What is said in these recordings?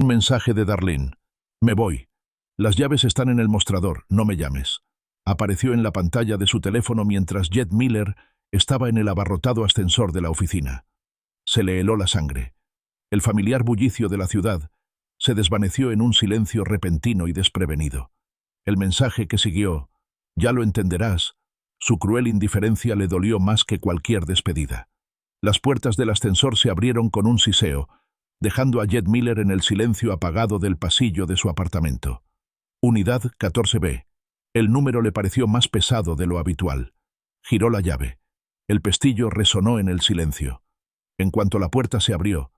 Un mensaje de Darlene. Me voy. Las llaves están en el mostrador, no me llames. Apareció en la pantalla de su teléfono mientras Jed Miller estaba en el abarrotado ascensor de la oficina. Se le heló la sangre. El familiar bullicio de la ciudad se desvaneció en un silencio repentino y desprevenido. El mensaje que siguió, ya lo entenderás, su cruel indiferencia le dolió más que cualquier despedida. Las puertas del ascensor se abrieron con un siseo, dejando a Jed Miller en el silencio apagado del pasillo de su apartamento. Unidad 14B. El número le pareció más pesado de lo habitual. Giró la llave. El pestillo resonó en el silencio. En cuanto la puerta se abrió,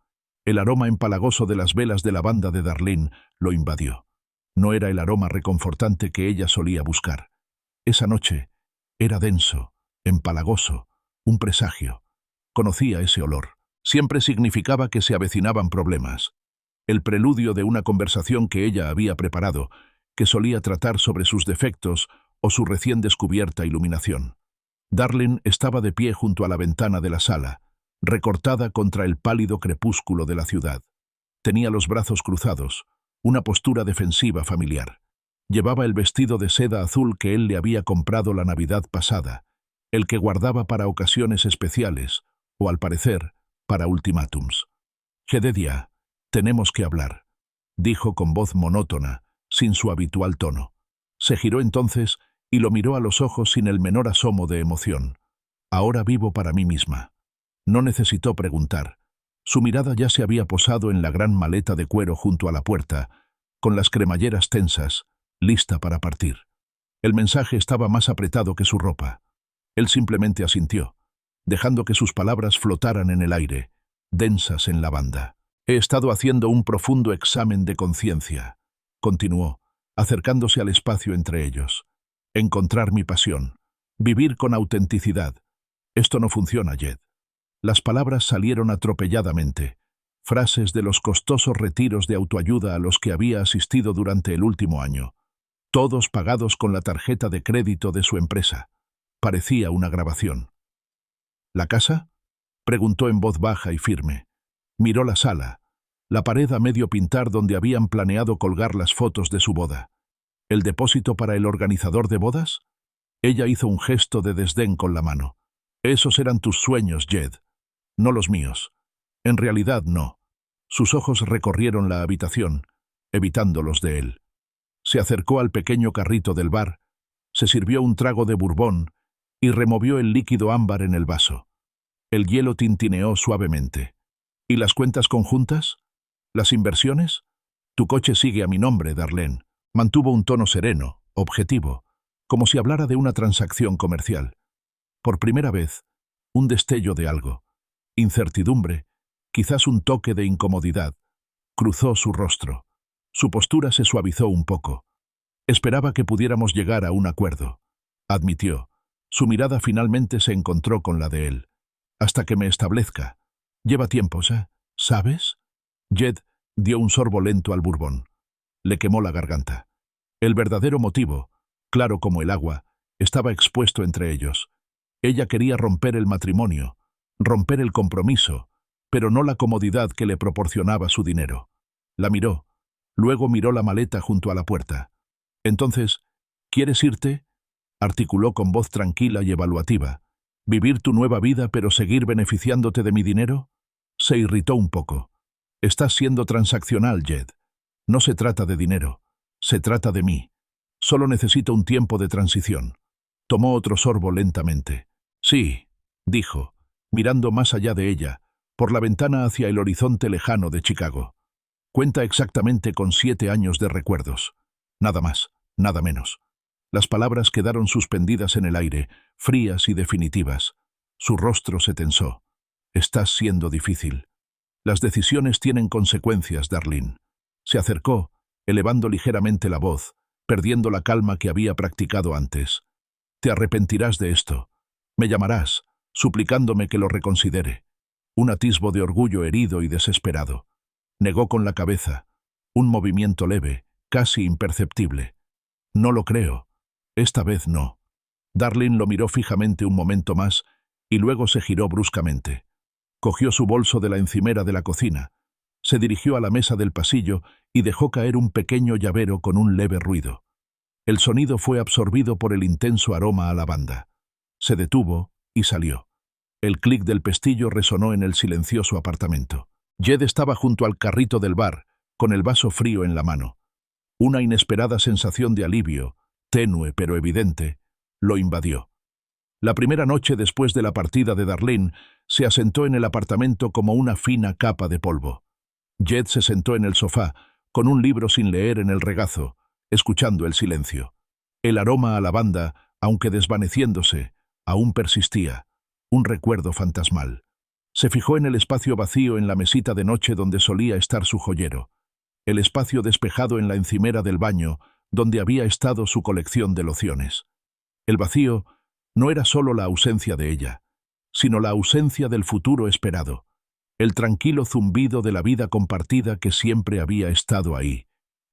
el aroma empalagoso de las velas de lavanda de Darlene lo invadió. No era el aroma reconfortante que ella solía buscar. Esa noche era denso, empalagoso, un presagio. Conocía ese olor. Siempre significaba que se avecinaban problemas. El preludio de una conversación que ella había preparado, que solía tratar sobre sus defectos o su recién descubierta iluminación. Darlene estaba de pie junto a la ventana de la sala, recortada contra el pálido crepúsculo de la ciudad. Tenía los brazos cruzados, una postura defensiva familiar. Llevaba el vestido de seda azul que él le había comprado la Navidad pasada, el que guardaba para ocasiones especiales, o al parecer, para ultimátums. «Jedediah, tenemos que hablar», dijo con voz monótona, sin su habitual tono. Se giró entonces y lo miró a los ojos sin el menor asomo de emoción. «Ahora vivo para mí misma». No necesitó preguntar. Su mirada ya se había posado en la gran maleta de cuero junto a la puerta, con las cremalleras tensas, lista para partir. El mensaje estaba más apretado que su ropa. Él simplemente asintió, dejando que sus palabras flotaran en el aire, densas en lavanda. «He estado haciendo un profundo examen de conciencia», continuó, acercándose al espacio entre ellos. «Encontrar mi pasión. Vivir con autenticidad. Esto no funciona, Jed». Las palabras salieron atropelladamente, frases de los costosos retiros de autoayuda a los que había asistido durante el último año, todos pagados con la tarjeta de crédito de su empresa. Parecía una grabación. «¿La casa?», preguntó en voz baja y firme. Miró la sala, la pared a medio pintar donde habían planeado colgar las fotos de su boda. ¿El depósito para el organizador de bodas? Ella hizo un gesto de desdén con la mano. «Esos eran tus sueños, Jed, no los míos». En realidad no. Sus ojos recorrieron la habitación, evitando los de él. Se acercó al pequeño carrito del bar, se sirvió un trago de bourbon y removió el líquido ámbar en el vaso. El hielo tintineó suavemente. «¿Y las cuentas conjuntas? ¿Las inversiones? Tu coche sigue a mi nombre, Darlene». Mantuvo un tono sereno, objetivo, como si hablara de una transacción comercial. Por primera vez, un destello de algo, incertidumbre, quizás un toque de incomodidad, cruzó su rostro. Su postura se suavizó un poco. «Esperaba que pudiéramos llegar a un acuerdo», admitió. Su mirada finalmente se encontró con la de él. «Hasta que me establezca. Lleva tiempo, ¿sabes?» Jed dio un sorbo lento al bourbon. Le quemó la garganta. El verdadero motivo, claro como el agua, estaba expuesto entre ellos. Ella quería romper el matrimonio, romper el compromiso, pero no la comodidad que le proporcionaba su dinero. La miró, luego miró la maleta junto a la puerta. «Entonces, ¿quieres irte?», articuló con voz tranquila y evaluativa. «¿Vivir tu nueva vida pero seguir beneficiándote de mi dinero?». Se irritó un poco. «Estás siendo transaccional, Jed. No se trata de dinero, se trata de mí. Solo necesito un tiempo de transición». Tomó otro sorbo lentamente. «Sí», dijo, mirando más allá de ella, por la ventana hacia el horizonte lejano de Chicago. «Cuenta exactamente con 7 años de recuerdos. Nada más, nada menos». Las palabras quedaron suspendidas en el aire, frías y definitivas. Su rostro se tensó. «Estás siendo difícil. Las decisiones tienen consecuencias, Darlene». Se acercó, elevando ligeramente la voz, perdiendo la calma que había practicado antes. «Te arrepentirás de esto. Me llamarás, suplicándome que lo reconsidere». Un atisbo de orgullo herido y desesperado. Negó con la cabeza, un movimiento leve, casi imperceptible. «No lo creo. Esta vez no». Darlene lo miró fijamente un momento más y luego se giró bruscamente. Cogió su bolso de la encimera de la cocina, Se dirigió a la mesa del pasillo y dejó caer un pequeño llavero con un leve ruido. El sonido fue absorbido por el intenso aroma a lavanda. Se detuvo y salió. El clic del pestillo resonó en el silencioso apartamento. Jed estaba junto al carrito del bar, con el vaso frío en la mano. Una inesperada sensación de alivio, tenue pero evidente, lo invadió. La primera noche después de la partida de Darlene, se asentó en el apartamento como una fina capa de polvo. Jed se sentó en el sofá, con un libro sin leer en el regazo, escuchando el silencio. El aroma a lavanda, aunque desvaneciéndose, aún persistía, un recuerdo fantasmal. Se fijó en el espacio vacío en la mesita de noche donde solía estar su joyero, el espacio despejado en la encimera del baño donde había estado su colección de lociones. El vacío no era solo la ausencia de ella, sino la ausencia del futuro esperado, el tranquilo zumbido de la vida compartida que siempre había estado ahí,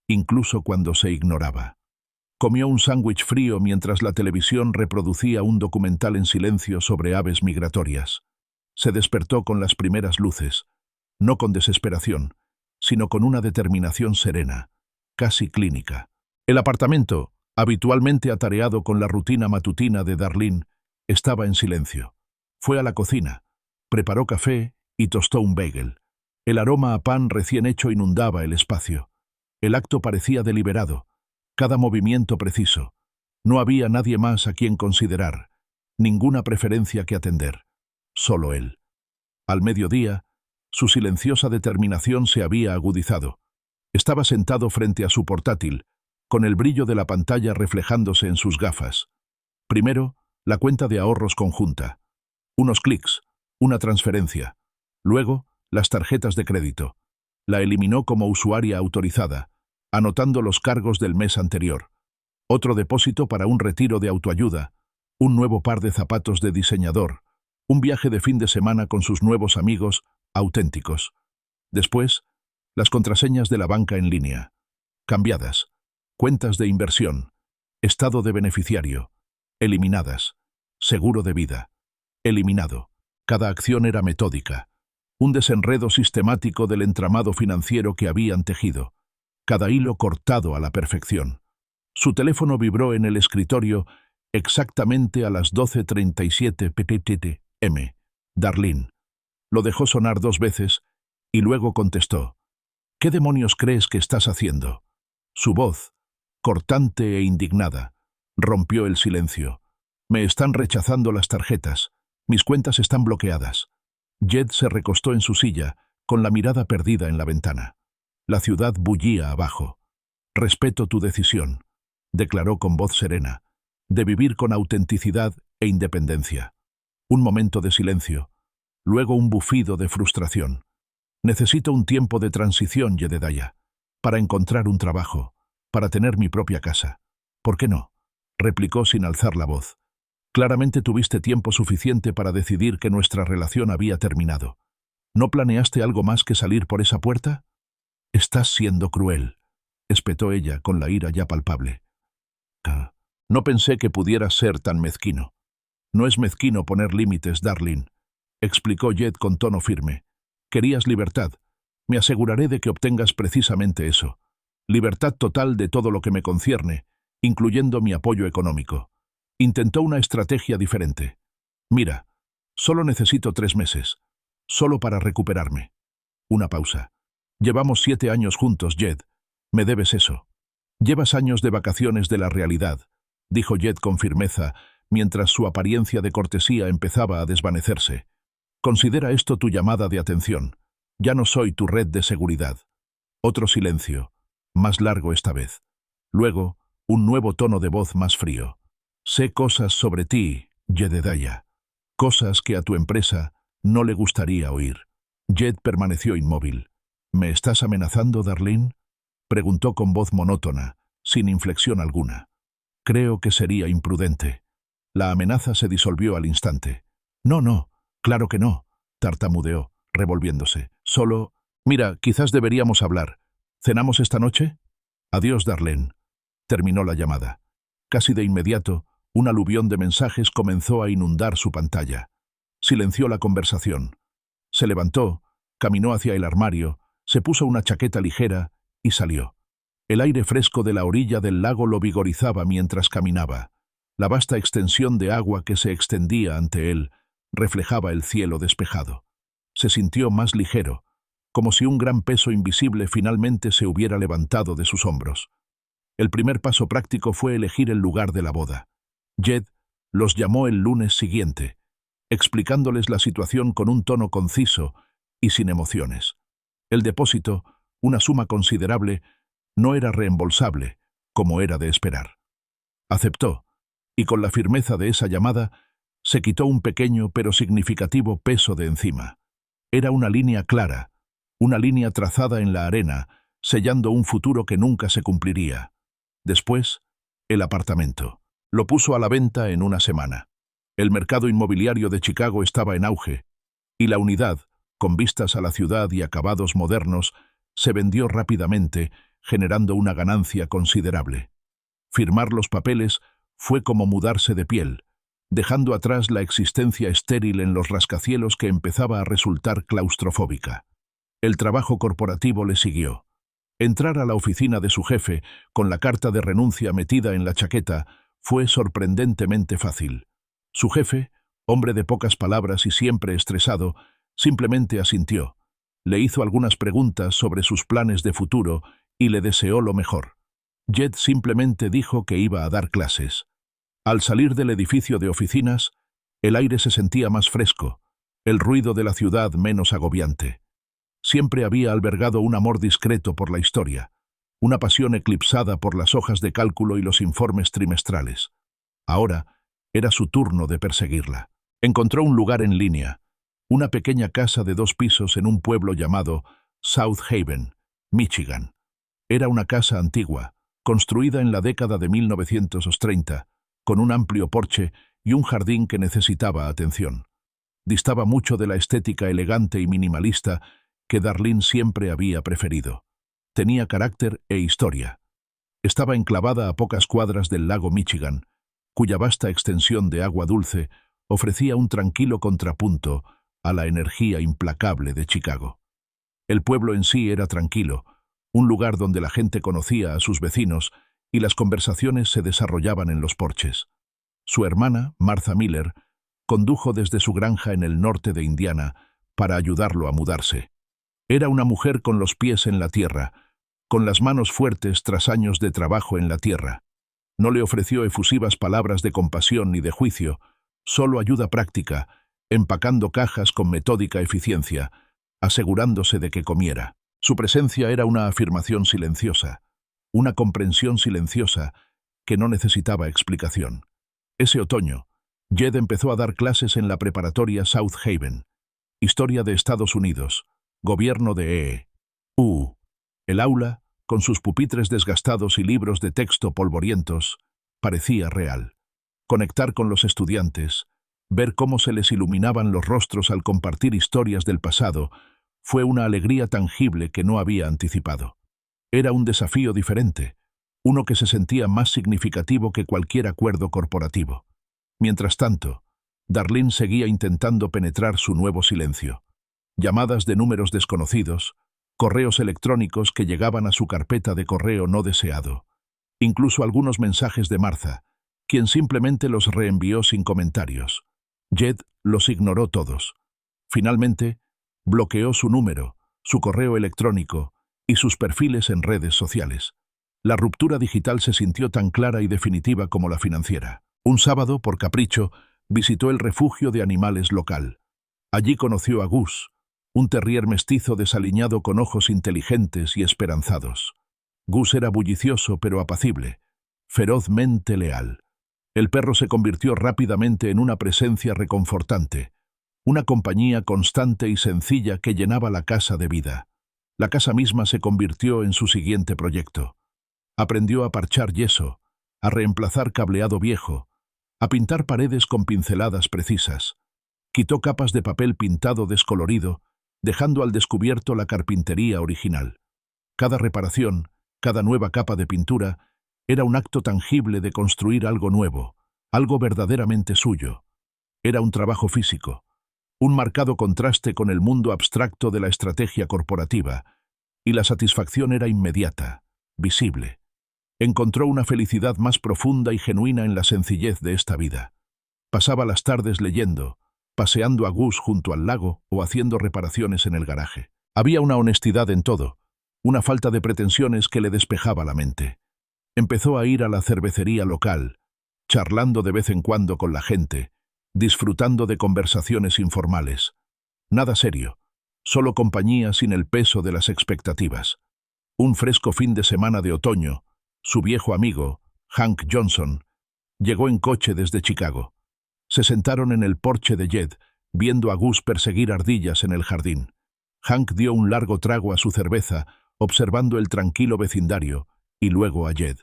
incluso cuando se ignoraba. Comió un sándwich frío mientras la televisión reproducía un documental en silencio sobre aves migratorias. Se despertó con las primeras luces, no con desesperación, sino con una determinación serena, casi clínica. El apartamento, habitualmente atareado con la rutina matutina de Darlene, estaba en silencio. Fue a la cocina, preparó café y tostó un bagel. El aroma a pan recién hecho inundaba el espacio. El acto parecía deliberado, cada movimiento preciso. No había nadie más a quien considerar, ninguna preferencia que atender, solo él. Al mediodía, su silenciosa determinación se había agudizado. Estaba sentado frente a su portátil, con el brillo de la pantalla reflejándose en sus gafas. Primero, la cuenta de ahorros conjunta. Unos clics, una transferencia. Luego, las tarjetas de crédito. La eliminó como usuaria autorizada, anotando los cargos del mes anterior. Otro depósito para un retiro de autoayuda, un nuevo par de zapatos de diseñador, un viaje de fin de semana con sus nuevos amigos, auténticos. Después, las contraseñas de la banca en línea. Cambiadas. Cuentas de inversión. Estado de beneficiario. Eliminadas. Seguro de vida. Eliminado. Cada acción era metódica. Un desenredo sistemático del entramado financiero que habían tejido. Cada hilo cortado a la perfección. Su teléfono vibró en el escritorio exactamente a las 12:37 p.m. Darlene. Lo dejó sonar 2 veces y luego contestó. ¿Qué demonios crees que estás haciendo? Su voz, cortante e indignada, rompió el silencio. Me están rechazando las tarjetas. Mis cuentas están bloqueadas. Jed se recostó en su silla, con la mirada perdida en la ventana. La ciudad bullía abajo. Respeto tu decisión, declaró con voz serena, de vivir con autenticidad e independencia. Un momento de silencio, luego un bufido de frustración. Necesito un tiempo de transición, Jedediah, para encontrar un trabajo, para tener mi propia casa. ¿Por qué no?, replicó sin alzar la voz. Claramente tuviste tiempo suficiente para decidir que nuestra relación había terminado. ¿No planeaste algo más que salir por esa puerta? Estás siendo cruel, espetó ella con la ira ya palpable. No pensé que pudieras ser tan mezquino. No es mezquino poner límites, Darlene, explicó Jed con tono firme. Querías libertad. Me aseguraré de que obtengas precisamente eso. Libertad total de todo lo que me concierne, incluyendo mi apoyo económico. Intentó una estrategia diferente. Mira, solo necesito 3 meses, solo para recuperarme. Una pausa. Llevamos 7 años juntos, Jed. Me debes eso. Llevas años de vacaciones de la realidad, dijo Jed con firmeza, mientras su apariencia de cortesía empezaba a desvanecerse. Considera esto tu llamada de atención. Ya no soy tu red de seguridad. Otro silencio, más largo esta vez. Luego, un nuevo tono de voz más frío. Sé cosas sobre ti, Jedediah. Cosas que a tu empresa no le gustaría oír. Jed permaneció inmóvil. ¿Me estás amenazando, Darlene?, preguntó con voz monótona, sin inflexión alguna. Creo que sería imprudente. La amenaza se disolvió al instante. No, claro que no, tartamudeó, revolviéndose. Solo, mira, quizás deberíamos hablar. ¿Cenamos esta noche? Adiós, Darlene. Terminó la llamada. Casi de inmediato, un aluvión de mensajes comenzó a inundar su pantalla. Silenció la conversación. Se levantó, caminó hacia el armario, Se puso una chaqueta ligera y salió. El aire fresco de la orilla del lago lo vigorizaba mientras caminaba. La vasta extensión de agua que se extendía ante él reflejaba el cielo despejado. Se sintió más ligero, como si un gran peso invisible finalmente se hubiera levantado de sus hombros. El primer paso práctico fue elegir el lugar de la boda. Jed los llamó el lunes siguiente, explicándoles la situación con un tono conciso y sin emociones. El depósito, una suma considerable, no era reembolsable, como era de esperar. Aceptó, y con la firmeza de esa llamada, se quitó un pequeño pero significativo peso de encima. Era una línea clara, una línea trazada en la arena, sellando un futuro que nunca se cumpliría. Después, el apartamento. Lo puso a la venta en una semana. El mercado inmobiliario de Chicago estaba en auge, y la unidad, con vistas a la ciudad y acabados modernos, se vendió rápidamente, generando una ganancia considerable. Firmar los papeles fue como mudarse de piel, dejando atrás la existencia estéril en los rascacielos que empezaba a resultar claustrofóbica. El trabajo corporativo le siguió. Entrar a la oficina de su jefe, con la carta de renuncia metida en la chaqueta, fue sorprendentemente fácil. Su jefe, hombre de pocas palabras y siempre estresado, simplemente asintió. Le hizo algunas preguntas sobre sus planes de futuro y le deseó lo mejor. Jed simplemente dijo que iba a dar clases. Al salir del edificio de oficinas, el aire se sentía más fresco, el ruido de la ciudad menos agobiante. Siempre había albergado un amor discreto por la historia, una pasión eclipsada por las hojas de cálculo y los informes trimestrales. Ahora era su turno de perseguirla. Encontró un lugar en línea, una pequeña casa de 2 pisos en un pueblo llamado South Haven, Michigan. Era una casa antigua, construida en la década de 1930, con un amplio porche y un jardín que necesitaba atención. Distaba mucho de la estética elegante y minimalista que Darlene siempre había preferido. Tenía carácter e historia. Estaba enclavada a pocas cuadras del lago Michigan, cuya vasta extensión de agua dulce ofrecía un tranquilo contrapunto a la energía implacable de Chicago. El pueblo en sí era tranquilo, un lugar donde la gente conocía a sus vecinos y las conversaciones se desarrollaban en los porches. Su hermana, Martha Miller, condujo desde su granja en el norte de Indiana para ayudarlo a mudarse. Era una mujer con los pies en la tierra, con las manos fuertes tras años de trabajo en la tierra. No le ofreció efusivas palabras de compasión ni de juicio, solo ayuda práctica, empacando cajas con metódica eficiencia, asegurándose de que comiera. Su presencia era una afirmación silenciosa, una comprensión silenciosa que no necesitaba explicación. Ese otoño, Jed empezó a dar clases en la preparatoria South Haven. Historia de Estados Unidos, gobierno de E.U. El aula, con sus pupitres desgastados y libros de texto polvorientos, parecía real. Conectar con los estudiantes, ver cómo se les iluminaban los rostros al compartir historias del pasado, fue una alegría tangible que no había anticipado. Era un desafío diferente, uno que se sentía más significativo que cualquier acuerdo corporativo. Mientras tanto, Darlene seguía intentando penetrar su nuevo silencio. Llamadas de números desconocidos, correos electrónicos que llegaban a su carpeta de correo no deseado, incluso algunos mensajes de Martha, quien simplemente los reenvió sin comentarios. Jed los ignoró todos. Finalmente, bloqueó su número, su correo electrónico y sus perfiles en redes sociales. La ruptura digital se sintió tan clara y definitiva como la financiera. Un sábado, por capricho, visitó el refugio de animales local. Allí conoció a Gus, un terrier mestizo desaliñado con ojos inteligentes y esperanzados. Gus era bullicioso pero apacible, ferozmente leal. El perro se convirtió rápidamente en una presencia reconfortante, una compañía constante y sencilla que llenaba la casa de vida. La casa misma se convirtió en su siguiente proyecto. Aprendió a parchar yeso, a reemplazar cableado viejo, a pintar paredes con pinceladas precisas. Quitó capas de papel pintado descolorido, dejando al descubierto la carpintería original. Cada reparación, cada nueva capa de pintura, era un acto tangible de construir algo nuevo, algo verdaderamente suyo. Era un trabajo físico, un marcado contraste con el mundo abstracto de la estrategia corporativa, y la satisfacción era inmediata, visible. Encontró una felicidad más profunda y genuina en la sencillez de esta vida. Pasaba las tardes leyendo, paseando a Gus junto al lago o haciendo reparaciones en el garaje. Había una honestidad en todo, una falta de pretensiones que le despejaba la mente. Empezó a ir a la cervecería local, charlando de vez en cuando con la gente, disfrutando de conversaciones informales. Nada serio, solo compañía sin el peso de las expectativas. Un fresco fin de semana de otoño, su viejo amigo, Hank Johnson, llegó en coche desde Chicago. Se sentaron en el porche de Jed, viendo a Gus perseguir ardillas en el jardín. Hank dio un largo trago a su cerveza, observando el tranquilo vecindario, y luego a Jed.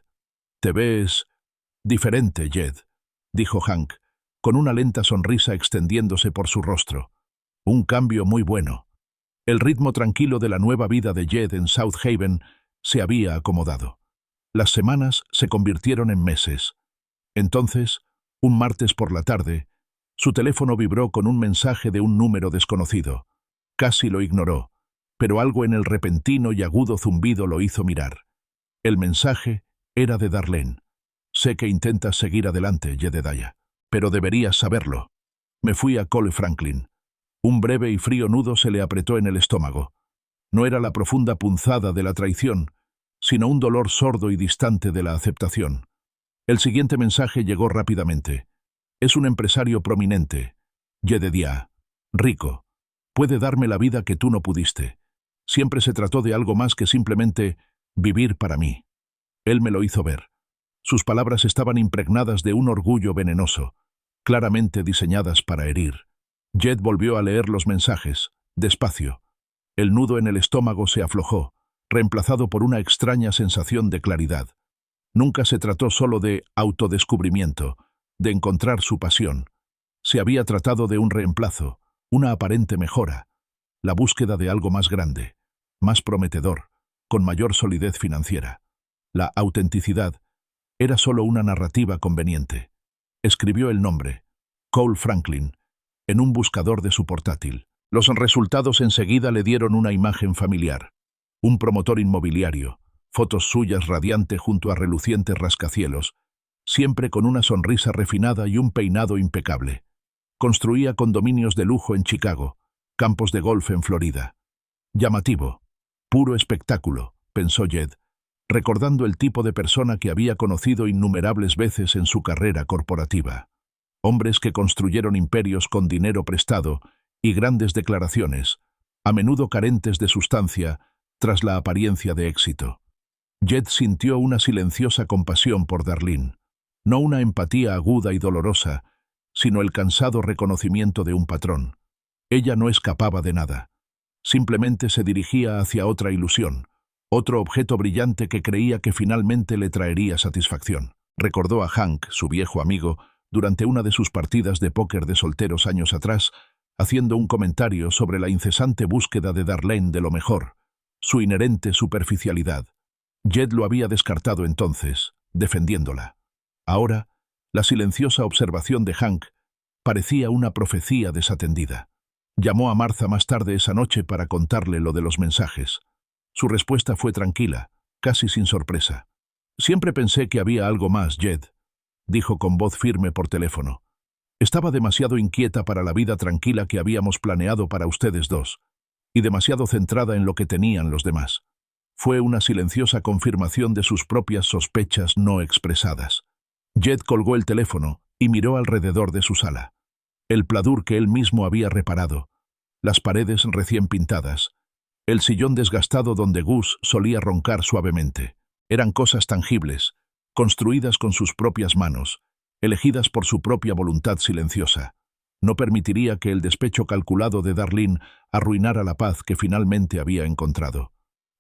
«Te ves diferente, Jed», dijo Hank, con una lenta sonrisa extendiéndose por su rostro. Un cambio muy bueno. El ritmo tranquilo de la nueva vida de Jed en South Haven se había acomodado. Las semanas se convirtieron en meses. Entonces, un martes por la tarde, su teléfono vibró con un mensaje de un número desconocido. Casi lo ignoró, pero algo en el repentino y agudo zumbido lo hizo mirar. El mensaje era de Darlene. «Sé que intentas seguir adelante, Jedediah, pero deberías saberlo». Me fui a Cole Franklin. Un breve y frío nudo se le apretó en el estómago. No era la profunda punzada de la traición, sino un dolor sordo y distante de la aceptación. El siguiente mensaje llegó rápidamente. «Es un empresario prominente, Jedediah, rico. Puede darme la vida que tú no pudiste. Siempre se trató de algo más que simplemente vivir para mí». Él me lo hizo ver. Sus palabras estaban impregnadas de un orgullo venenoso, claramente diseñadas para herir. Jed volvió a leer los mensajes, despacio. El nudo en el estómago se aflojó, reemplazado por una extraña sensación de claridad. Nunca se trató solo de autodescubrimiento, de encontrar su pasión. Se había tratado de un reemplazo, una aparente mejora, la búsqueda de algo más grande, más prometedor, con mayor solidez financiera. La autenticidad era solo una narrativa conveniente. Escribió el nombre, Cole Franklin, en un buscador de su portátil. Los resultados enseguida le dieron una imagen familiar. Un promotor inmobiliario, fotos suyas radiante junto a relucientes rascacielos, siempre con una sonrisa refinada y un peinado impecable. Construía condominios de lujo en Chicago, campos de golf en Florida. Llamativo, puro espectáculo, pensó Jed, recordando el tipo de persona que había conocido innumerables veces en su carrera corporativa. Hombres que construyeron imperios con dinero prestado y grandes declaraciones, a menudo carentes de sustancia, tras la apariencia de éxito. Jed sintió una silenciosa compasión por Darlene, no una empatía aguda y dolorosa, sino el cansado reconocimiento de un patrón. Ella no escapaba de nada. Simplemente se dirigía hacia otra ilusión, otro objeto brillante que creía que finalmente le traería satisfacción. Recordó a Hank, su viejo amigo, durante una de sus partidas de póker de solteros años atrás, haciendo un comentario sobre la incesante búsqueda de Darlene de lo mejor, su inherente superficialidad. Jed lo había descartado entonces, defendiéndola. Ahora, la silenciosa observación de Hank parecía una profecía desatendida. Llamó a Martha más tarde esa noche para contarle lo de los mensajes. Su respuesta fue tranquila, casi sin sorpresa. «Siempre pensé que había algo más, Jed», dijo con voz firme por teléfono. «Estaba demasiado inquieta para la vida tranquila que habíamos planeado para ustedes dos, y demasiado centrada en lo que tenían los demás». Fue una silenciosa confirmación de sus propias sospechas no expresadas. Jed colgó el teléfono y miró alrededor de su sala. El pladur que él mismo había reparado, las paredes recién pintadas, el sillón desgastado donde Gus solía roncar suavemente. Eran cosas tangibles, construidas con sus propias manos, elegidas por su propia voluntad silenciosa. No permitiría que el despecho calculado de Darlene arruinara la paz que finalmente había encontrado.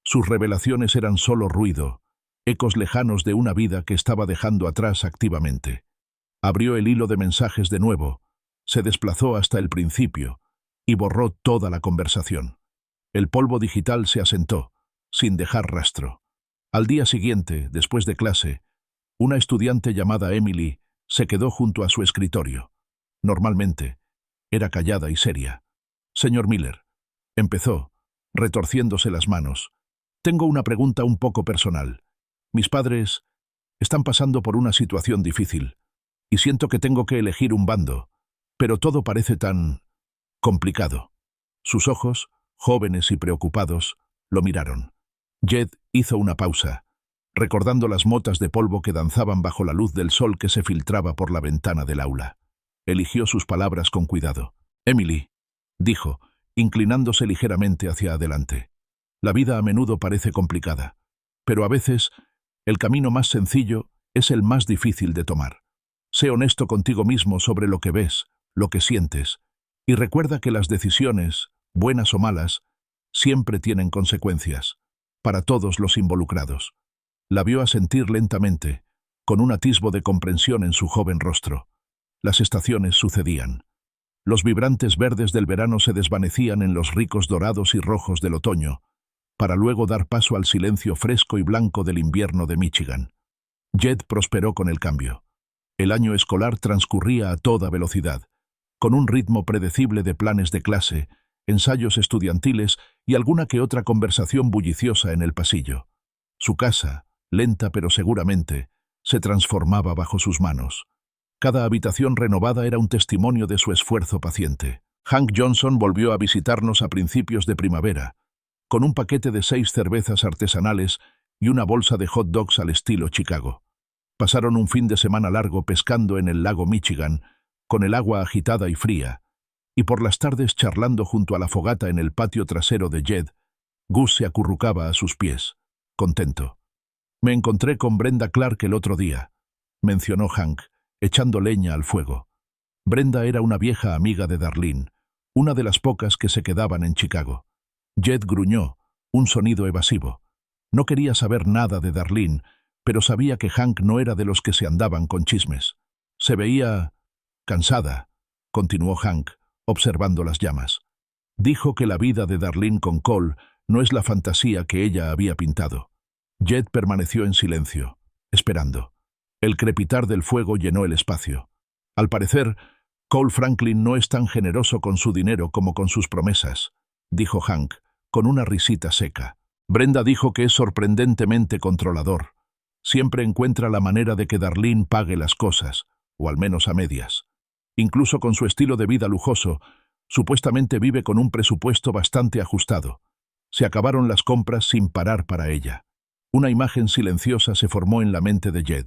Sus revelaciones eran solo ruido, ecos lejanos de una vida que estaba dejando atrás activamente. Abrió el hilo de mensajes de nuevo, se desplazó hasta el principio y borró toda la conversación. El polvo digital se asentó, sin dejar rastro. Al día siguiente, después de clase, una estudiante llamada Emily se quedó junto a su escritorio. Normalmente, era callada y seria. «Señor Miller», empezó, retorciéndose las manos, Tengo una pregunta un poco personal. Mis padres están pasando por una situación difícil y siento que tengo que elegir un bando, pero todo parece tan complicado. Sus ojos, jóvenes y preocupados, lo miraron. Jed hizo una pausa, recordando las motas de polvo que danzaban bajo la luz del sol que se filtraba por la ventana del aula. Eligió sus palabras con cuidado. Emily, dijo, inclinándose ligeramente hacia adelante. La vida a menudo parece complicada, pero a veces el camino más sencillo es el más difícil de tomar. Sé honesto contigo mismo sobre lo que ves, lo que sientes, y recuerda que las decisiones, buenas o malas, siempre tienen consecuencias, para todos los involucrados. La vio asentir lentamente, con un atisbo de comprensión en su joven rostro. Las estaciones sucedían. Los vibrantes verdes del verano se desvanecían en los ricos dorados y rojos del otoño, para luego dar paso al silencio fresco y blanco del invierno de Michigan. Jed prosperó con el cambio. El año escolar transcurría a toda velocidad, con un ritmo predecible de planes de clase, ensayos estudiantiles y alguna que otra conversación bulliciosa en el pasillo. Su casa, lenta pero seguramente, se transformaba bajo sus manos. Cada habitación renovada era un testimonio de su esfuerzo paciente. Hank Johnson volvió a visitarnos a principios de primavera, con un paquete de 6 cervezas artesanales y una bolsa de hot dogs al estilo Chicago. Pasaron un fin de semana largo pescando en el lago Michigan, con el agua agitada y fría, y por las tardes charlando junto a la fogata en el patio trasero de Jed. Gus se acurrucaba a sus pies, contento. Me encontré con Brenda Clark el otro día, mencionó Hank, echando leña al fuego. Brenda era una vieja amiga de Darlene, una de las pocas que se quedaban en Chicago. Jed gruñó, un sonido evasivo. No quería saber nada de Darlene, pero sabía que Hank no era de los que se andaban con chismes. Se veía cansada, continuó Hank, observando las llamas. Dijo que la vida de Darlene con Cole no es la fantasía que ella había pintado. Jed permaneció en silencio, esperando. El crepitar del fuego llenó el espacio. Al parecer, Cole Franklin no es tan generoso con su dinero como con sus promesas, dijo Hank, con una risita seca. Brenda dijo que es sorprendentemente controlador. Siempre encuentra la manera de que Darlene pague las cosas, o al menos a medias. Incluso con su estilo de vida lujoso, supuestamente vive con un presupuesto bastante ajustado. Se acabaron las compras sin parar para ella. Una imagen silenciosa se formó en la mente de Jed.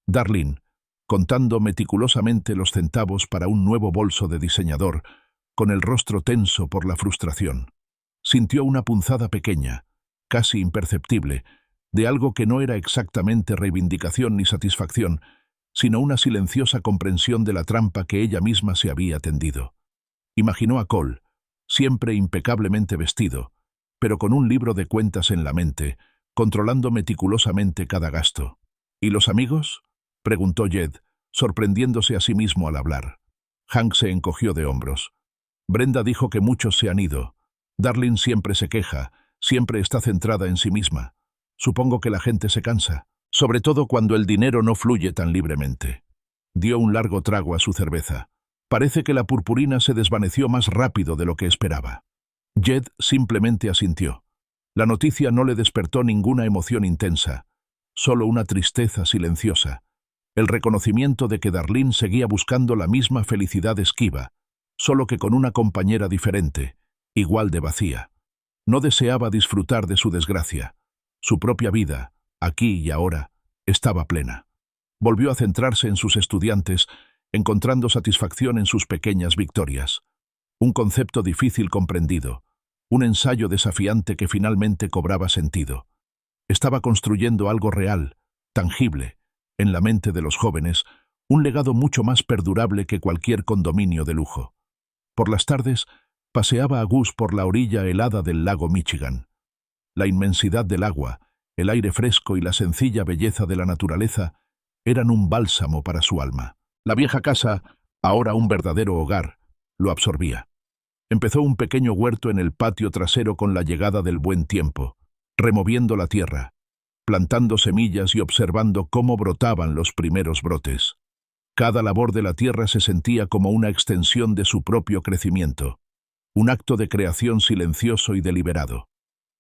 Darlene, contando meticulosamente los centavos para un nuevo bolso de diseñador, con el rostro tenso por la frustración. Sintió una punzada pequeña, casi imperceptible, de algo que no era exactamente reivindicación ni satisfacción, sino una silenciosa comprensión de la trampa que ella misma se había tendido. Imaginó a Cole, siempre impecablemente vestido, pero con un libro de cuentas en la mente, controlando meticulosamente cada gasto. ¿Y los amigos?, preguntó Jed, sorprendiéndose a sí mismo al hablar. Hank se encogió de hombros. Brenda dijo que muchos se han ido. Darlene siempre se queja, siempre está centrada en sí misma. Supongo que la gente se cansa, sobre todo cuando el dinero no fluye tan libremente. Dio un largo trago a su cerveza. Parece que la purpurina se desvaneció más rápido de lo que esperaba. Jed simplemente asintió. La noticia no le despertó ninguna emoción intensa, solo una tristeza silenciosa. El reconocimiento de que Darlene seguía buscando la misma felicidad esquiva, solo que con una compañera diferente, igual de vacía. No deseaba disfrutar de su desgracia. Su propia vida, aquí y ahora, estaba plena. Volvió a centrarse en sus estudiantes, encontrando satisfacción en sus pequeñas victorias. Un concepto difícil comprendido, un ensayo desafiante que finalmente cobraba sentido. Estaba construyendo algo real, tangible, en la mente de los jóvenes, un legado mucho más perdurable que cualquier condominio de lujo. Por las tardes, paseaba a Gus por la orilla helada del lago Michigan. La inmensidad del agua, el aire fresco y la sencilla belleza de la naturaleza eran un bálsamo para su alma. La vieja casa, ahora un verdadero hogar, lo absorbía. Empezó un pequeño huerto en el patio trasero con la llegada del buen tiempo, removiendo la tierra, plantando semillas y observando cómo brotaban los primeros brotes. Cada labor de la tierra se sentía como una extensión de su propio crecimiento, un acto de creación silencioso y deliberado.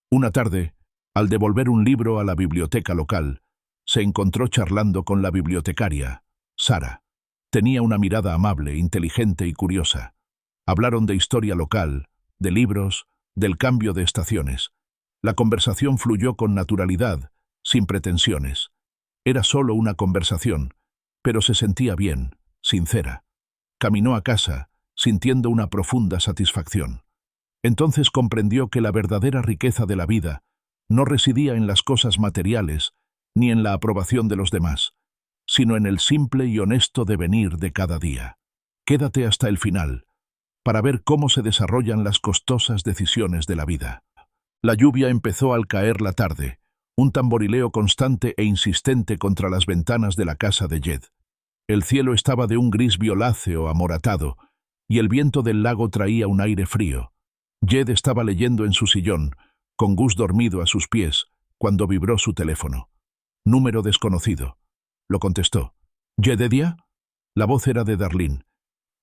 Una tarde, Al devolver un libro a la biblioteca local, se encontró charlando con la bibliotecaria, Sara. Tenía una mirada amable, inteligente y curiosa. Hablaron de historia local, de libros, del cambio de estaciones. La conversación fluyó con naturalidad, sin pretensiones. Era solo una conversación, pero se sentía bien, sincera. Caminó a casa, sintiendo una profunda satisfacción. Entonces comprendió que la verdadera riqueza de la vida no residía en las cosas materiales ni en la aprobación de los demás, sino en el simple y honesto devenir de cada día. Quédate hasta el final, para ver cómo se desarrollan las costosas decisiones de la vida. La lluvia empezó al caer la tarde, un tamborileo constante e insistente contra las ventanas de la casa de Jed. El cielo estaba de un gris violáceo amoratado, y el viento del lago traía un aire frío. Jed estaba leyendo en su sillón, con Gus dormido a sus pies, cuando vibró su teléfono. Número desconocido. Lo contestó. ¿Jedediah? La voz era de Darlene,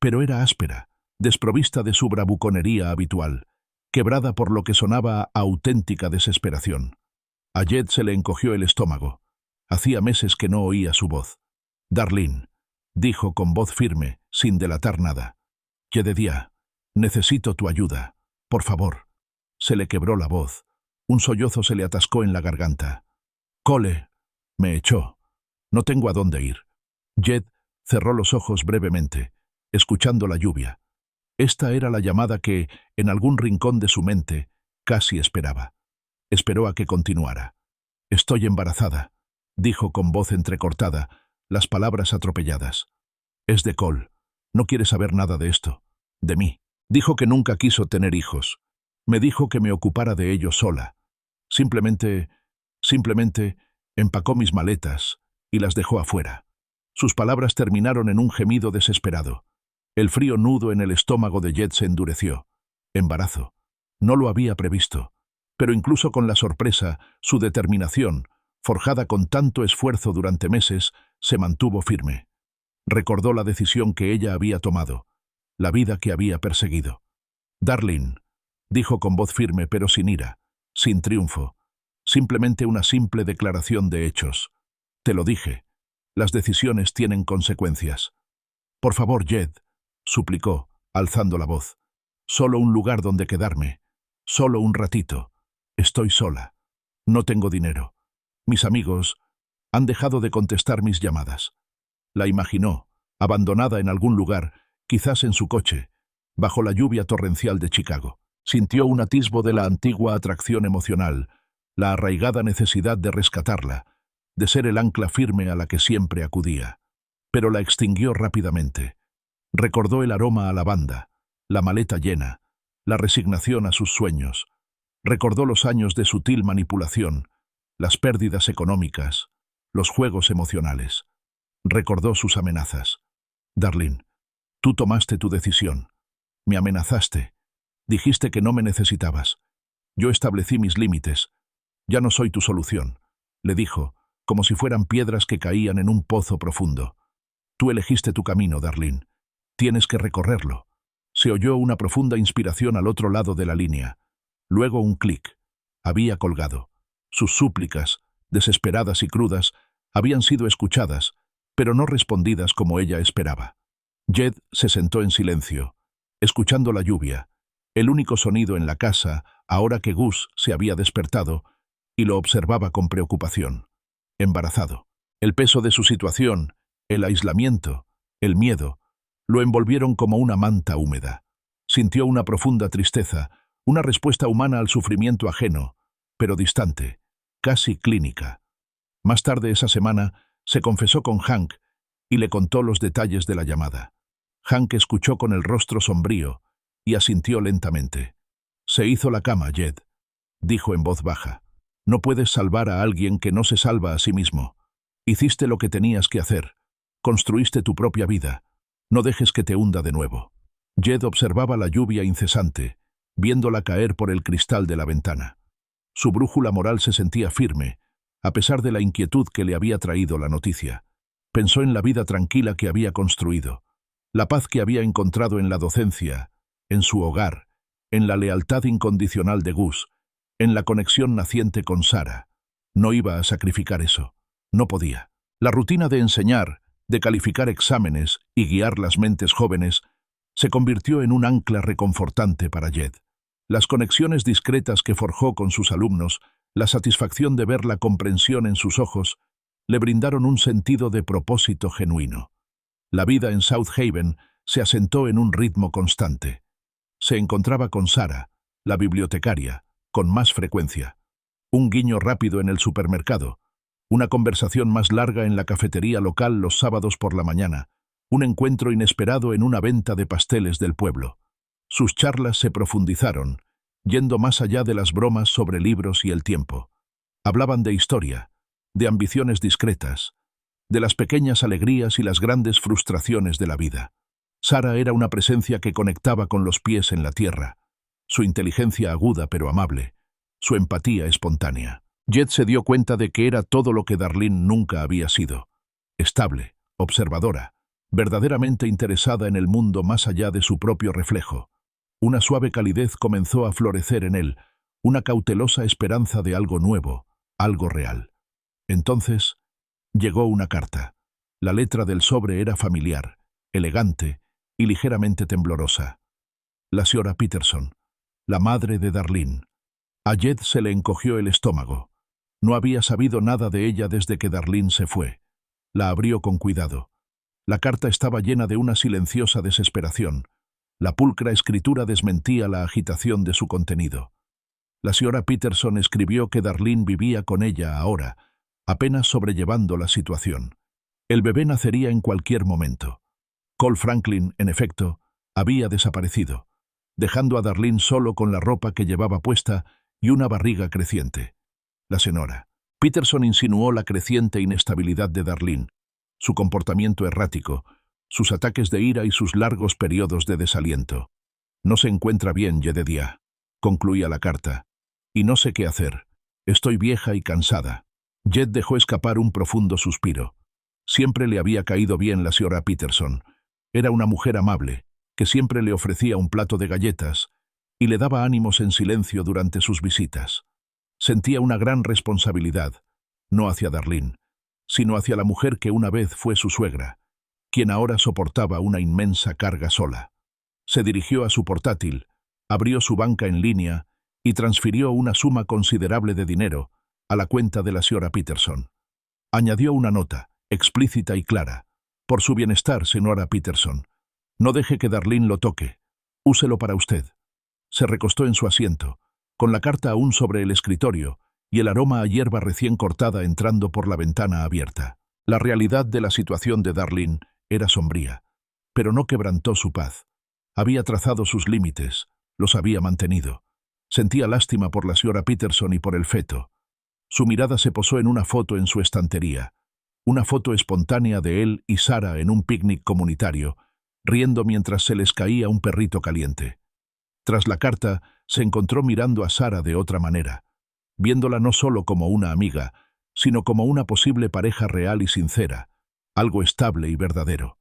pero era áspera, desprovista de su bravuconería habitual, quebrada por lo que sonaba a auténtica desesperación. A Jed se le encogió el estómago. Hacía meses que no oía su voz. Darlene, dijo con voz firme, sin delatar nada. Jedediah, necesito tu ayuda. Por favor. Se le quebró la voz. Un sollozo se le atascó en la garganta. Cole, me echó. No tengo a dónde ir. Jed cerró los ojos brevemente, escuchando la lluvia. Esta era la llamada que, en algún rincón de su mente, casi esperaba. Esperó a que continuara. Estoy embarazada, dijo con voz entrecortada, las palabras atropelladas. Es de Cole. No quiere saber nada de esto. De mí. Dijo que nunca quiso tener hijos. Me dijo que me ocupara de ellos sola. Simplemente empacó mis maletas y las dejó afuera. Sus palabras terminaron en un gemido desesperado. El frío nudo en el estómago de Jed se endureció. Embarazo. No lo había previsto. Pero incluso con la sorpresa, su determinación, forjada con tanto esfuerzo durante meses, se mantuvo firme. Recordó la decisión que ella había tomado, la vida que había perseguido. Darlene, dijo con voz firme pero sin ira, sin triunfo, simplemente una simple declaración de hechos. Te lo dije, las decisiones tienen consecuencias. Por favor, Jed, suplicó, alzando la voz. Solo un lugar donde quedarme, solo un ratito. Estoy sola. No tengo dinero. Mis amigos han dejado de contestar mis llamadas. La imaginó, abandonada en algún lugar, quizás en su coche, bajo la lluvia torrencial de Chicago. Sintió un atisbo de la antigua atracción emocional, la arraigada necesidad de rescatarla, de ser el ancla firme a la que siempre acudía. Pero la extinguió rápidamente. Recordó el aroma a lavanda, la maleta llena, la resignación a sus sueños. Recordó los años de sutil manipulación, las pérdidas económicas, los juegos emocionales. Recordó sus amenazas. Darlene, tú tomaste tu decisión. Me amenazaste. Dijiste que no me necesitabas. Yo establecí mis límites. Ya no soy tu solución, le dijo, como si fueran piedras que caían en un pozo profundo. Tú elegiste tu camino, Darlene. Tienes que recorrerlo. Se oyó una profunda inspiración al otro lado de la línea. Luego un clic. Había colgado. Sus súplicas, desesperadas y crudas, habían sido escuchadas, pero no respondidas como ella esperaba. Jed se sentó en silencio, escuchando la lluvia, el único sonido en la casa, ahora que Gus se había despertado, y lo observaba con preocupación. Embarazado. El peso de su situación, el aislamiento, el miedo, lo envolvieron como una manta húmeda. Sintió una profunda tristeza, una respuesta humana al sufrimiento ajeno, pero distante, casi clínica. Más tarde esa semana, se confesó con Hank y le contó los detalles de la llamada. Hank escuchó con el rostro sombrío y asintió lentamente. Se hizo la cama, Jed, dijo en voz baja. No puedes salvar a alguien que no se salva a sí mismo. Hiciste lo que tenías que hacer. Construiste tu propia vida. No dejes que te hunda de nuevo. Jed observaba la lluvia incesante, viéndola caer por el cristal de la ventana. Su brújula moral se sentía firme, a pesar de la inquietud que le había traído la noticia. Pensó en la vida tranquila que había construido, la paz que había encontrado en la docencia, en su hogar, en la lealtad incondicional de Gus, en la conexión naciente con Sarah. No iba a sacrificar eso. No podía. La rutina de enseñar, de calificar exámenes y guiar las mentes jóvenes se convirtió en un ancla reconfortante para Jed. Las conexiones discretas que forjó con sus alumnos, la satisfacción de ver la comprensión en sus ojos, le brindaron un sentido de propósito genuino. La vida en South Haven se asentó en un ritmo constante. Se encontraba con Sarah, la bibliotecaria, con más frecuencia. Un guiño rápido en el supermercado, una conversación más larga en la cafetería local los sábados por la mañana, un encuentro inesperado en una venta de pasteles del pueblo. Sus charlas se profundizaron, yendo más allá de las bromas sobre libros y el tiempo. Hablaban de historia, de ambiciones discretas, de las pequeñas alegrías y las grandes frustraciones de la vida. Sarah era una presencia que conectaba con los pies en la tierra, su inteligencia aguda pero amable, su empatía espontánea. Jed se dio cuenta de que era todo lo que Darlene nunca había sido: estable, observadora, verdaderamente interesada en el mundo más allá de su propio reflejo. Una suave calidez comenzó a florecer en él, una cautelosa esperanza de algo nuevo, algo real. Entonces, llegó una carta. La letra del sobre era familiar, elegante y ligeramente temblorosa. La señora Peterson, la madre de Darlene. A Jed se le encogió el estómago. No había sabido nada de ella desde que Darlene se fue. La abrió con cuidado. La carta estaba llena de una silenciosa desesperación. La pulcra escritura desmentía la agitación de su contenido. La señora Peterson escribió que Darlene vivía con ella ahora, apenas sobrellevando la situación. El bebé nacería en cualquier momento. Cole Franklin, en efecto, había desaparecido, dejando a Darlene solo con la ropa que llevaba puesta y una barriga creciente. La señora Peterson insinuó la creciente inestabilidad de Darlene, su comportamiento errático, sus ataques de ira y sus largos periodos de desaliento. «No se encuentra bien, Jedediah», concluía la carta, «y no sé qué hacer. Estoy vieja y cansada». Jed dejó escapar un profundo suspiro. Siempre le había caído bien la señora Peterson. Era una mujer amable, que siempre le ofrecía un plato de galletas y le daba ánimos en silencio durante sus visitas. Sentía una gran responsabilidad, no hacia Darlene, sino hacia la mujer que una vez fue su suegra, quien ahora soportaba una inmensa carga sola. Se dirigió a su portátil, abrió su banca en línea y transfirió una suma considerable de dinero a la cuenta de la señora Peterson. Añadió una nota, explícita y clara: «Por su bienestar, señora Peterson, no deje que Darlene lo toque. Úselo para usted». Se recostó en su asiento, con la carta aún sobre el escritorio y el aroma a hierba recién cortada entrando por la ventana abierta. La realidad de la situación de Darlene era sombría, pero no quebrantó su paz. Había trazado sus límites, los había mantenido. Sentía lástima por la señora Peterson y por el feto. Su mirada se posó en una foto en su estantería, una foto espontánea de él y Sarah en un picnic comunitario, riendo mientras se les caía un perrito caliente. Tras la carta, se encontró mirando a Sarah de otra manera, viéndola no solo como una amiga, sino como una posible pareja real y sincera, algo estable y verdadero.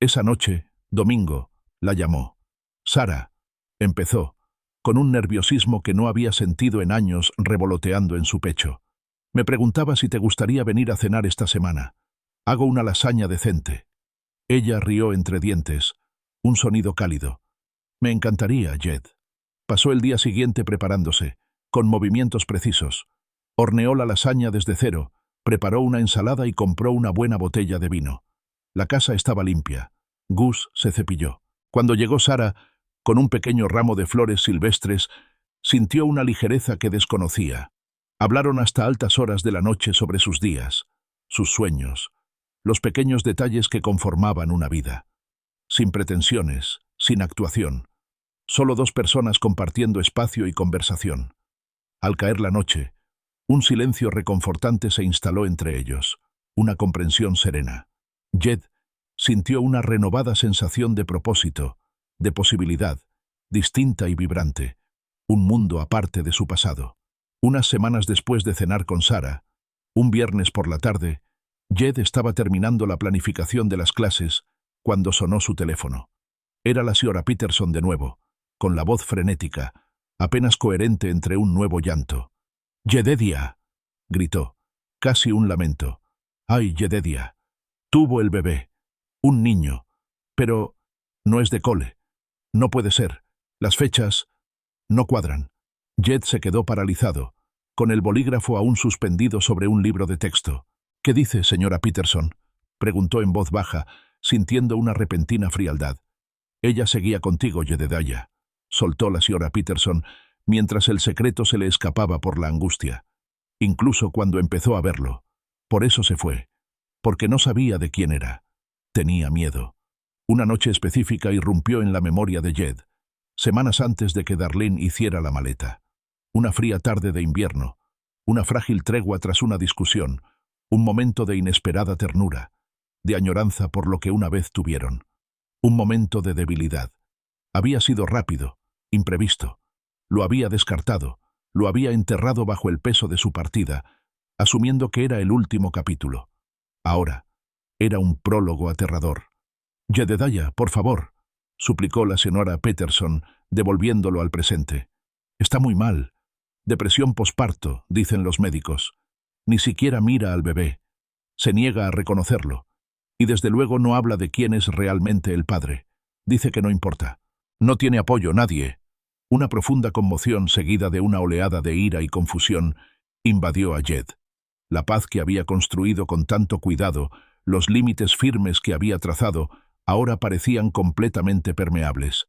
Esa noche, domingo, la llamó. «Sarah», empezó, con un nerviosismo que no había sentido en años revoloteando en su pecho. «Me preguntaba si te gustaría venir a cenar esta semana. Hago una lasaña decente». Ella rió entre dientes, un sonido cálido. «Me encantaría, Jed». Pasó el día siguiente preparándose, con movimientos precisos. Horneó la lasaña desde cero, preparó una ensalada y compró una buena botella de vino. La casa estaba limpia. Gus se cepilló. Cuando llegó Sarah, con un pequeño ramo de flores silvestres, sintió una ligereza que desconocía. Hablaron hasta altas horas de la noche sobre sus días, sus sueños, los pequeños detalles que conformaban una vida. Sin pretensiones, sin actuación. Solo dos personas compartiendo espacio y conversación. Al caer la noche, un silencio reconfortante se instaló entre ellos, una comprensión serena. Jed sintió una renovada sensación de propósito, de posibilidad, distinta y vibrante, un mundo aparte de su pasado. Unas semanas después de cenar con Sarah, un viernes por la tarde, Jed estaba terminando la planificación de las clases cuando sonó su teléfono. Era la señora Peterson de nuevo, con la voz frenética, apenas coherente entre un nuevo llanto. «Jedediah», gritó, casi un lamento. «Ay, Jedediah. Tuvo el bebé. Un niño. Pero no es de cole. No puede ser. Las fechas no cuadran». Jed se quedó paralizado, con el bolígrafo aún suspendido sobre un libro de texto. «¿Qué dice, señora Peterson?», preguntó en voz baja, sintiendo una repentina frialdad. «Ella seguía contigo, Jedediah», soltó la señora Peterson, mientras el secreto se le escapaba por la angustia. Incluso cuando empezó a verlo. Por eso se fue. Porque no sabía de quién era. Tenía miedo. Una noche específica irrumpió en la memoria de Jed, semanas antes de que Darlene hiciera la maleta. Una fría tarde de invierno, una frágil tregua tras una discusión, un momento de inesperada ternura, de añoranza por lo que una vez tuvieron. Un momento de debilidad. Había sido rápido, imprevisto. Lo había descartado, lo había enterrado bajo el peso de su partida, asumiendo que era el último capítulo. Ahora, era un prólogo aterrador. «Jedediah, por favor», suplicó la señora Peterson, devolviéndolo al presente. «Está muy mal. Depresión posparto, dicen los médicos. Ni siquiera mira al bebé. Se niega a reconocerlo. Y desde luego no habla de quién es realmente el padre. Dice que no importa. No tiene apoyo, nadie». Una profunda conmoción seguida de una oleada de ira y confusión invadió a Jed. La paz que había construido con tanto cuidado, los límites firmes que había trazado, ahora parecían completamente permeables.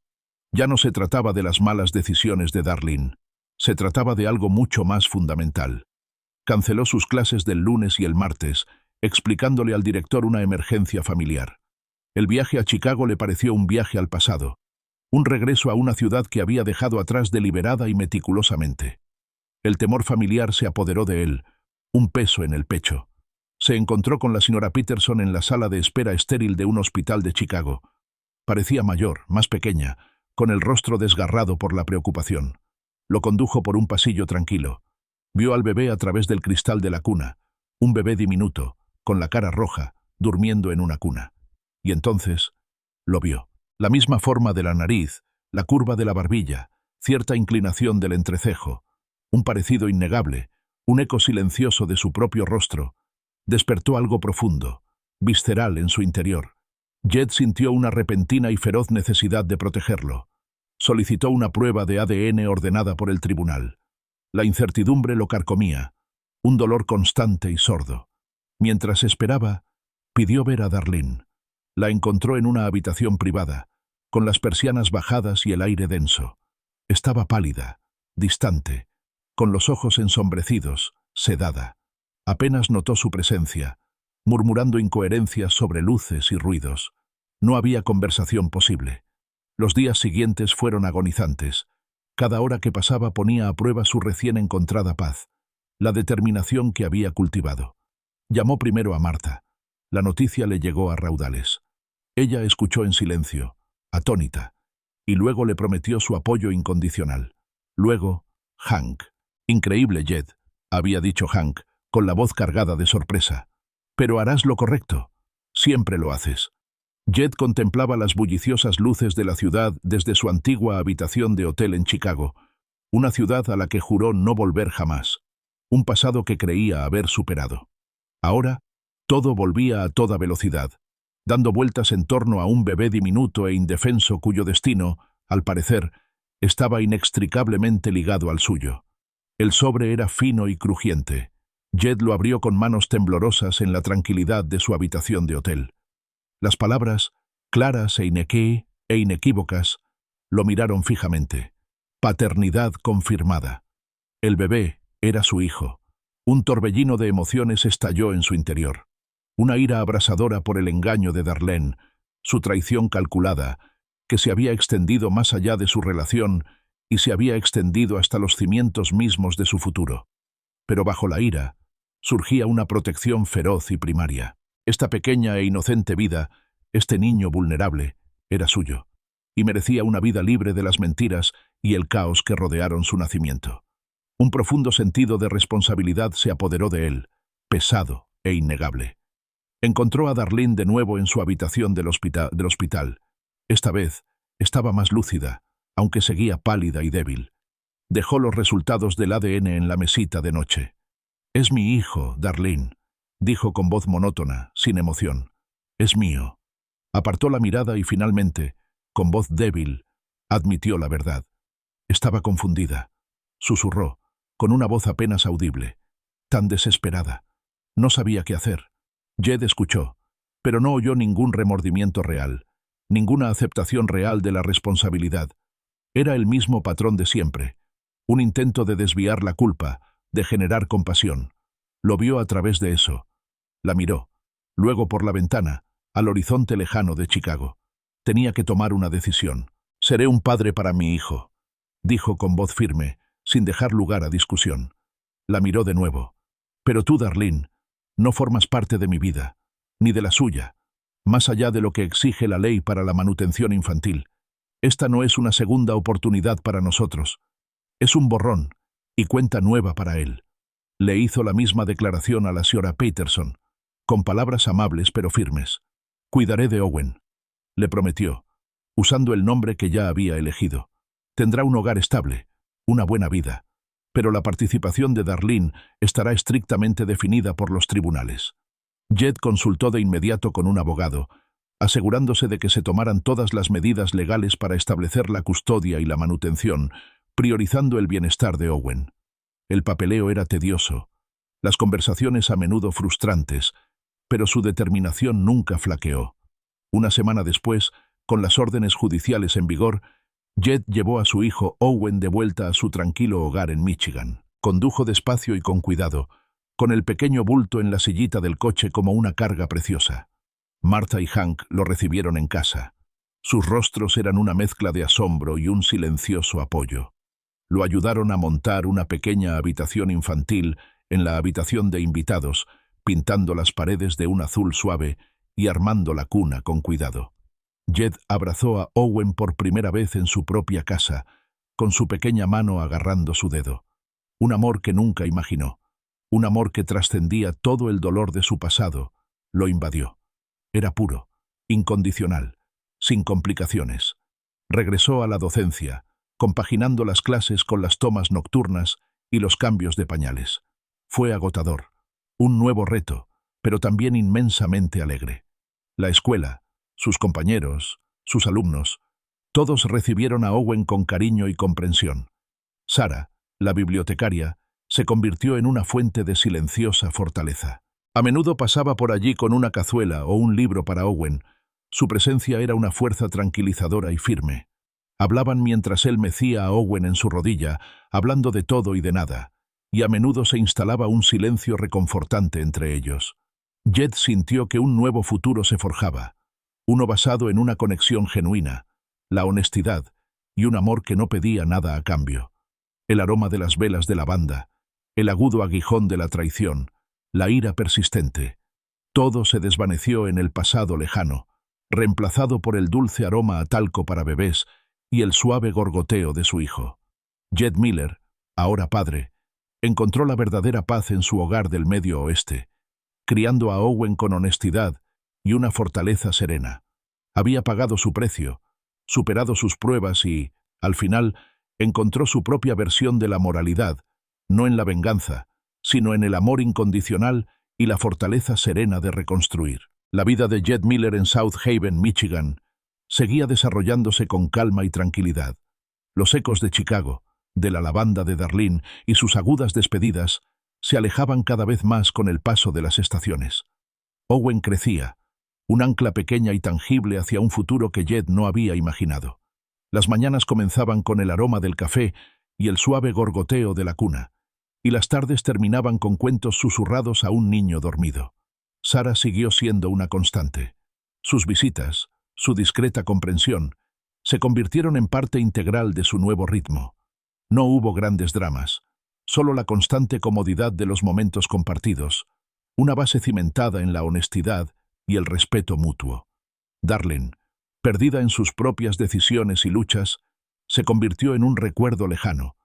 Ya no se trataba de las malas decisiones de Darlene. Se trataba de algo mucho más fundamental. Canceló sus clases del lunes y el martes, explicándole al director una emergencia familiar. El viaje a Chicago le pareció un viaje al pasado, un regreso a una ciudad que había dejado atrás deliberada y meticulosamente. El temor familiar se apoderó de él, un peso en el pecho. Se encontró con la señora Peterson en la sala de espera estéril de un hospital de Chicago. Parecía mayor, más pequeña, con el rostro desgarrado por la preocupación. Lo condujo por un pasillo tranquilo. Vio al bebé a través del cristal de la cuna, un bebé diminuto, con la cara roja, durmiendo en una cuna. Y entonces lo vio. La misma forma de la nariz, la curva de la barbilla, cierta inclinación del entrecejo, un parecido innegable, un eco silencioso de su propio rostro, despertó algo profundo, visceral en su interior. Jed sintió una repentina y feroz necesidad de protegerlo. Solicitó una prueba de ADN ordenada por el tribunal. La incertidumbre lo carcomía, un dolor constante y sordo. Mientras esperaba, pidió ver a Darlene. La encontró en una habitación privada, con las persianas bajadas y el aire denso. Estaba pálida, distante, con los ojos ensombrecidos, sedada. Apenas notó su presencia, murmurando incoherencias sobre luces y ruidos. No había conversación posible. Los días siguientes fueron agonizantes. Cada hora que pasaba ponía a prueba su recién encontrada paz, la determinación que había cultivado. Llamó primero a Martha. La noticia le llegó a raudales. Ella escuchó en silencio, atónita, y luego le prometió su apoyo incondicional. Luego, Hank. «Increíble, Jed», había dicho Hank, con la voz cargada de sorpresa. «Pero harás lo correcto. Siempre lo haces». Jed contemplaba las bulliciosas luces de la ciudad desde su antigua habitación de hotel en Chicago, una ciudad a la que juró no volver jamás, un pasado que creía haber superado. Ahora, todo volvía a toda velocidad, dando vueltas en torno a un bebé diminuto e indefenso cuyo destino, al parecer, estaba inextricablemente ligado al suyo. El sobre era fino y crujiente. Jed lo abrió con manos temblorosas en la tranquilidad de su habitación de hotel. Las palabras, claras e inequívocas, lo miraron fijamente. Paternidad confirmada. El bebé era su hijo. Un torbellino de emociones estalló en su interior. Una ira abrasadora por el engaño de Darlene, su traición calculada, que se había extendido más allá de su relación y se había extendido hasta los cimientos mismos de su futuro. Pero bajo la ira, surgía una protección feroz y primaria. Esta pequeña e inocente vida, este niño vulnerable, era suyo, y merecía una vida libre de las mentiras y el caos que rodearon su nacimiento. Un profundo sentido de responsabilidad se apoderó de él, pesado e innegable. Encontró a Darlene de nuevo en su habitación del hospital. Esta vez estaba más lúcida, aunque seguía pálida y débil. Dejó los resultados del ADN en la mesita de noche. «Es mi hijo, Darlene», dijo con voz monótona, sin emoción. «Es mío». Apartó la mirada y finalmente, con voz débil, admitió la verdad. Estaba confundida. Susurró, con una voz apenas audible. Tan desesperada. No sabía qué hacer. Jed escuchó, pero no oyó ningún remordimiento real, ninguna aceptación real de la responsabilidad. Era el mismo patrón de siempre. Un intento de desviar la culpa, de generar compasión. Lo vio a través de eso. La miró. Luego por la ventana, al horizonte lejano de Chicago. Tenía que tomar una decisión. «Seré un padre para mi hijo», dijo con voz firme, sin dejar lugar a discusión. La miró de nuevo. «Pero tú, Darlene, no formas parte de mi vida, ni de la suya, más allá de lo que exige la ley para la manutención infantil. Esta no es una segunda oportunidad para nosotros. Es un borrón y cuenta nueva para él». Le hizo la misma declaración a la señora Peterson, con palabras amables pero firmes. «Cuidaré de Owen», le prometió, usando el nombre que ya había elegido. «Tendrá un hogar estable, una buena vida, pero la participación de Darlene estará estrictamente definida por los tribunales». Jed consultó de inmediato con un abogado, asegurándose de que se tomaran todas las medidas legales para establecer la custodia y la manutención, priorizando el bienestar de Owen. El papeleo era tedioso, las conversaciones a menudo frustrantes, pero su determinación nunca flaqueó. Una semana después, con las órdenes judiciales en vigor, Jed llevó a su hijo Owen de vuelta a su tranquilo hogar en Michigan. Condujo despacio y con cuidado, con el pequeño bulto en la sillita del coche como una carga preciosa. Martha y Hank lo recibieron en casa. Sus rostros eran una mezcla de asombro y un silencioso apoyo. Lo ayudaron a montar una pequeña habitación infantil en la habitación de invitados, pintando las paredes de un azul suave y armando la cuna con cuidado. Jed abrazó a Owen por primera vez en su propia casa, con su pequeña mano agarrando su dedo. Un amor que nunca imaginó, un amor que trascendía todo el dolor de su pasado, lo invadió. Era puro, incondicional, sin complicaciones. Regresó a la docencia, compaginando las clases con las tomas nocturnas y los cambios de pañales. Fue agotador, un nuevo reto, pero también inmensamente alegre. La escuela, sus compañeros, sus alumnos, todos recibieron a Owen con cariño y comprensión. Sarah, la bibliotecaria, se convirtió en una fuente de silenciosa fortaleza. A menudo pasaba por allí con una cazuela o un libro para Owen. Su presencia era una fuerza tranquilizadora y firme. Hablaban mientras él mecía a Owen en su rodilla, hablando de todo y de nada, y a menudo se instalaba un silencio reconfortante entre ellos. Jed sintió que un nuevo futuro se forjaba, uno basado en una conexión genuina, la honestidad y un amor que no pedía nada a cambio. El aroma de las velas de lavanda, el agudo aguijón de la traición, la ira persistente. Todo se desvaneció en el pasado lejano, reemplazado por el dulce aroma a talco para bebés y el suave gorgoteo de su hijo. Jed Miller, ahora padre, encontró la verdadera paz en su hogar del Medio Oeste, criando a Owen con honestidad y una fortaleza serena. Había pagado su precio, superado sus pruebas y, al final, encontró su propia versión de la moralidad, no en la venganza, sino en el amor incondicional y la fortaleza serena de reconstruir. La vida de Jed Miller en South Haven, Michigan, seguía desarrollándose con calma y tranquilidad. Los ecos de Chicago, de la lavanda de Darlene y sus agudas despedidas se alejaban cada vez más con el paso de las estaciones. Owen crecía, un ancla pequeña y tangible hacia un futuro que Jed no había imaginado. Las mañanas comenzaban con el aroma del café y el suave gorgoteo de la cuna, y las tardes terminaban con cuentos susurrados a un niño dormido. Sarah siguió siendo una constante. Sus visitas, su discreta comprensión, se convirtieron en parte integral de su nuevo ritmo. No hubo grandes dramas, solo la constante comodidad de los momentos compartidos, una base cimentada en la honestidad y el respeto mutuo. Darlene, perdida en sus propias decisiones y luchas, se convirtió en un recuerdo lejano,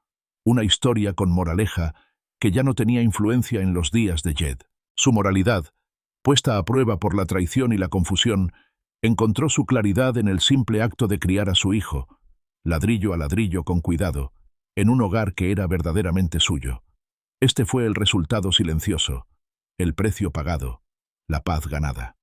una historia con moraleja que ya no tenía influencia en los días de Jed. Su moralidad, puesta a prueba por la traición y la confusión, encontró su claridad en el simple acto de criar a su hijo, ladrillo a ladrillo con cuidado, en un hogar que era verdaderamente suyo. Este fue el resultado silencioso, el precio pagado, la paz ganada.